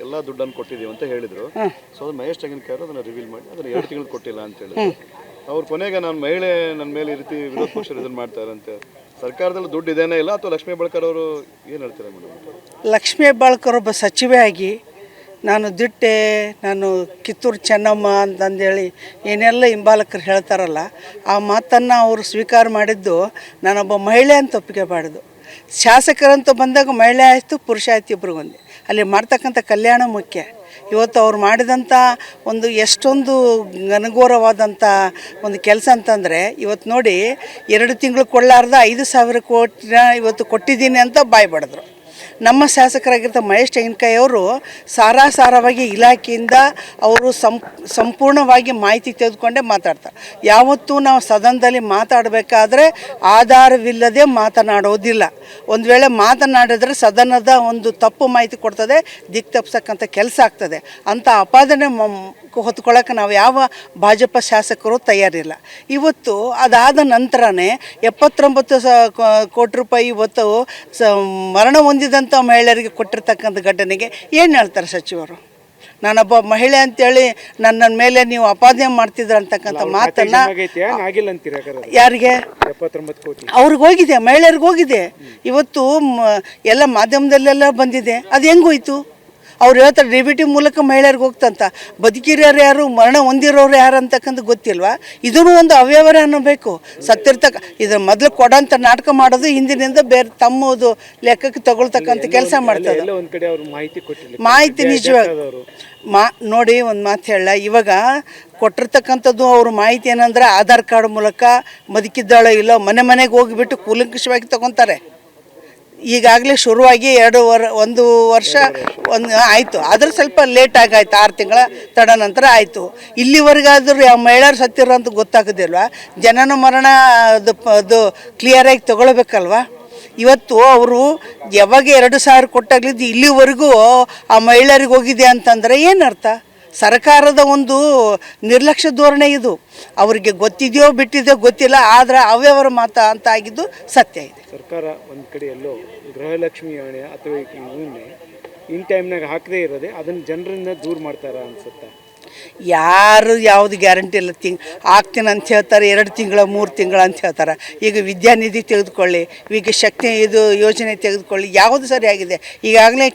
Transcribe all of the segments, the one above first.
ಎಲ್ಲ ದುಡ್ಡನ್ನು ಕೊಟ್ಟಿದ್ದೀವಿ ಅಂತ ಹೇಳಿದ್ರು. ಸೊ ಅದು ಮಹೇಶ್ ತೆಂಗಿನಕಾಯಿ ಅದನ್ನು ರಿವೀಲ್ ಮಾಡಿ ಅದನ್ನು 2 ತಿಂಗಳು ಕೊಟ್ಟಿಲ್ಲ ಅಂತ ಹೇಳಿದ್ರು. ಅವ್ರು ಕೊನೆಗೆ ನಾನು ಮಹಿಳೆ ನನ್ನ ಮೇಲೆ ಈ ರೀತಿ ವಿರೋಧ ಪಕ್ಷರು ಇದನ್ನು ಮಾಡ್ತಾರಂತೆ. ಸರ್ಕಾರದಲ್ಲಿ ದುಡ್ಡು ಇದೇನೇ ಇಲ್ಲ ಅಥವಾ ಲಕ್ಷ್ಮೀ ಹೆಬ್ಬಾಳ್ಕರ್ ಅವರು ಏನು ಹೇಳ್ತಾರೆ ಮೇಡಮ್? ಲಕ್ಷ್ಮೀ ಹೆಬ್ಬಾಳ್ಕರ್ ಒಬ್ಬ ಸಚಿವೆ ಆಗಿ ನಾನು ದಿಟ್ಟೆ, ನಾನು ಕಿತ್ತೂರು ಚೆನ್ನಮ್ಮ ಅಂತಂದೇಳಿ ಏನೆಲ್ಲ ಹಿಂಬಾಲಕರು ಹೇಳ್ತಾರಲ್ಲ, ಆ ಮಾತನ್ನು ಅವರು ಸ್ವೀಕಾರ ಮಾಡಿದ್ದು ನಾನೊಬ್ಬ ಮಹಿಳೆ ಅಂತ ಒಪ್ಪಿಗೆ ಮಾಡಿದ್ದು. ಶಾಸಕರಂತೂ ಬಂದಾಗ ಮಹಿಳೆ ಆಯಿತು, ಪುರುಷ ಆಯ್ತು, ಇಬ್ಬರಿಗೂ ಒಂದೇ. ಅಲ್ಲಿ ಮಾಡ್ತಕ್ಕಂಥ ಕಲ್ಯಾಣ ಮುಖ್ಯ. ಇವತ್ತು ಅವ್ರು ಮಾಡಿದಂಥ ಒಂದು ಎಷ್ಟೊಂದು ಘನಘೋರವಾದಂಥ ಒಂದು ಕೆಲಸ ಅಂತಂದರೆ, ಇವತ್ತು ನೋಡಿ 2 ತಿಂಗಳು ಕೊಳ್ಳಾರ್ದ 5,000 ಕೋಟಿನ ಇವತ್ತು ಕೊಟ್ಟಿದ್ದೀನಿ ಅಂತ ಬಾಯ್ ಬಡಿದ್ರು. ನಮ್ಮ ಶಾಸಕರಾಗಿರ್ತ ಮಹೇಶ್ ತೆಂಗಿನಕಾಯಿ ಅವರು ಸಾರಾಸಾರವಾಗಿ ಇಲಾಖೆಯಿಂದ ಅವರು ಸಂಪೂರ್ಣವಾಗಿ ಮಾಹಿತಿ ತೆಗೆದುಕೊಂಡೇ ಮಾತಾಡ್ತಾರೆ. ಯಾವತ್ತೂ ನಾವು ಸದನದಲ್ಲಿ ಮಾತಾಡಬೇಕಾದ್ರೆ ಆಧಾರವಿಲ್ಲದೆ ಮಾತನಾಡೋದಿಲ್ಲ. ಒಂದು ವೇಳೆ ಮಾತನಾಡಿದ್ರೆ ಸದನದ ಒಂದು ತಪ್ಪು ಮಾಹಿತಿ ಕೊಡ್ತದೆ, ದಿಕ್ಕು ತಪ್ಪಿಸಕ್ಕಂಥ ಕೆಲಸ ಆಗ್ತದೆ. ಅಂಥ ಅಪಾದನೆ ಹೊತ್ಕೊಳ್ಳೋಕೆ ನಾವು ಯಾವ ಭಾಜಪ ಶಾಸಕರು ತಯಾರಿಲ್ಲ. ಇವತ್ತು ಅದಾದ ನಂತರನೇ 79 ಕೋಟಿ ರೂಪಾಯಿ ಇವತ್ತು ಮರಣ ಹೊಂದಿದಂಥ ಮಹಿಳೆಯರಿಗೆ ಕೊಟ್ಟಿರ್ತಕ್ಕಂಥ ಘಟನೆಗೆ ಏನು ಹೇಳ್ತಾರೆ ಸಚಿವರು? ನಾನೊಬ್ಬ ಮಹಿಳೆ ಅಂತೇಳಿ ನನ್ನ ಮೇಲೆ ನೀವು ಅಪಾದನೆ ಮಾಡ್ತಿದ್ರ ಅಂತಕ್ಕಂಥ ಮಾತನ್ನ ಯಾರಿಗೆ ಅವ್ರಿಗೆ ಹೋಗಿದೆ, ಮಹಿಳೆಯರಿಗೆ ಹೋಗಿದೆ. ಇವತ್ತು ಎಲ್ಲ ಮಾಧ್ಯಮದಲ್ಲೆಲ್ಲ ಬಂದಿದೆ. ಅದು ಹೆಂಗೋಯ್ತು? ಅವ್ರು ಹೇಳ್ತಾರೆ DBT ಮೂಲಕ ಮಹಿಳೆಯರಿಗೆ ಹೋಗ್ತಂತ. ಬದುಕಿರೋರು ಯಾರು, ಮರಣ ಹೊಂದಿರೋರು ಯಾರು ಅಂತಕ್ಕಂಥ ಗೊತ್ತಿಲ್ವಾ? ಇದೂ ಒಂದು ಅವ್ಯವಹಾರ ಅನ್ನಬೇಕು. ಇದ್ರ ಮೊದಲು ಕೊಡೋಂಥ ನಾಟಕ ಮಾಡೋದು ಹಿಂದಿನಿಂದ ಬೇರೆ ತಮ್ಮದು ಲೆಕ್ಕಕ್ಕೆ ತಗೊಳ್ತಕ್ಕಂಥ ಕೆಲಸ ಮಾಡ್ತಾರೆ. ಮಾಹಿತಿ ನಿಜವಾಗಿ ನೋಡಿ ಒಂದು ಮಾತು ಹೇಳ, ಇವಾಗ ಕೊಟ್ಟಿರ್ತಕ್ಕಂಥದ್ದು ಅವ್ರ ಮಾಹಿತಿ ಏನಂದ್ರೆ ಆಧಾರ್ ಕಾರ್ಡ್ ಮೂಲಕ ಬದುಕಿದ್ದಾಳೋ ಇಲ್ಲೋ ಮನೆಗೆ ಹೋಗಿಬಿಟ್ಟು ಕೂಲಂಕಷವಾಗಿ ತಗೊತಾರೆ. ಈಗಾಗಲೇ ಶುರುವಾಗಿ 1 ವರ್ಷ ಆಯಿತು. ಆದರೆ ಸ್ವಲ್ಪ ಲೇಟ್ ಆಗಾಯ್ತು, 6 ತಿಂಗಳ ತಡ ನಂತರ ಆಯಿತು. ಇಲ್ಲಿವರೆಗಾದರೂ ಯಾವ ಮಹಿಳೆಯರು ಸತ್ತಿರೋ ಅಂತ ಗೊತ್ತಾಗೋದಿಲ್ವ? ಜನನ ಮರಣ ಅದು ಕ್ಲಿಯರಾಗಿ ತಗೊಳ್ಬೇಕಲ್ವ? ಇವತ್ತು ಅವರು ಯಾವಾಗ 2,000 ಕೊಟ್ಟಾಗ್ಲಿದ್ದು ಇಲ್ಲಿವರೆಗೂ ಆ ಮಹಿಳೆಯರಿಗೆ ಹೋಗಿದೆ ಅಂತಂದರೆ ಏನರ್ಥ? ಸರ್ಕಾರದ ಒಂದು ನಿರ್ಲಕ್ಷ್ಯ ಧೋರಣೆ ಇದು. ಅವರಿಗೆ ಗೊತ್ತಿದೆಯೋ ಬಿಟ್ಟಿದೆಯೋ ಗೊತ್ತಿಲ್ಲ, ಆದರೆ ಅವ್ಯವಹಾರ ಮಾತ ಅಂತ ಆಗಿದ್ದು ಸತ್ಯ ಇದೆ. ಸರ್ಕಾರ ಒಂದು ಕಡೆ ಎಲ್ಲೋ ಗೃಹಲಕ್ಷ್ಮಿ ಯೋಜನೆ ಅಥವಾ ಇನ್ ಟೈಮ್ನಾಗ ಹಾಕದೇ ಇರೋದೆ ಅದನ್ನು ಜನರಿಂದ ದೂರ ಮಾಡ್ತಾರ ಅನ್ಸುತ್ತೆ. ಯಾರು ಯಾವುದು ಗ್ಯಾರಂಟಿ ಇಲ್ಲ. ಆಗ್ತೀನಿ ಅಂತ ಹೇಳ್ತಾರೆ, 2 ತಿಂಗಳ 3 ತಿಂಗಳ ಅಂತ ಹೇಳ್ತಾರೆ. ಈಗ ವಿದ್ಯಾನಿಧಿ ತೆಗೆದುಕೊಳ್ಳಿ, ಈಗ ಶಕ್ತಿ ಇದು ಯೋಜನೆ ತೆಗೆದುಕೊಳ್ಳಿ, ಯಾವುದು ಸರಿಯಾಗಿದೆ? ಈಗಾಗಲೇ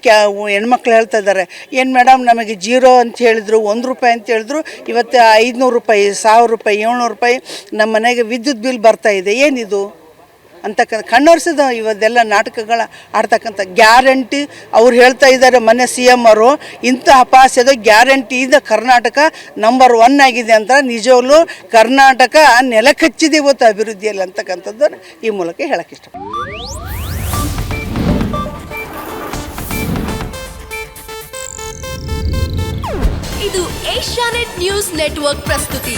ಹೆಣ್ಮಕ್ಳು ಹೇಳ್ತಾ ಇದ್ದಾರೆ, ಏನು ಮೇಡಮ್ ನಮಗೆ 0 ಅಂತ ಹೇಳಿದ್ರು, 1 ರೂಪಾಯಿ ಅಂತ ಹೇಳಿದ್ರು, ಇವತ್ತು 500 ರೂಪಾಯಿ, 1000 ರೂಪಾಯಿ, 700 ರೂಪಾಯಿ ನಮ್ಮ ಮನೆಗೆ ವಿದ್ಯುತ್ ಬಿಲ್ ಬರ್ತಾಯಿದೆ. ಏನಿದು ಅಂತಕ್ಕಂಥ ಕಣ್ಣೊರೆಸಿದ ಇವತ್ತೆಲ್ಲ ನಾಟಕಗಳ ಆಡ್ತಕ್ಕಂಥ ಗ್ಯಾರಂಟಿ ಅವ್ರು ಹೇಳ್ತಾ ಇದ್ದಾರೆ. ಮೊನ್ನೆ CM ಅವರು ಇಂಥ ಅಪಾಸ್ಯದ ಗ್ಯಾರಂಟಿಯಿಂದ ಕರ್ನಾಟಕ ನಂಬರ್ 1 ಆಗಿದೆ ಅಂತ. ನಿಜವಾಗ್ಲೂ ಕರ್ನಾಟಕ ನೆಲಕಚ್ಚಿದೆ ಇವತ್ತು ಅಭಿವೃದ್ಧಿಯಲ್ಲಿ ಅಂತಕ್ಕಂಥದ್ದನ್ನು ಈ ಮೂಲಕ ಹೇಳಕ್ಕೆ ಇಷ್ಟಪಡ್ತೀನಿ. ಇದು ಏಷ್ಯಾನೆಟ್ ನ್ಯೂಸ್ ನೆಟ್ವರ್ಕ್ ಪ್ರಸ್ತುತಿ.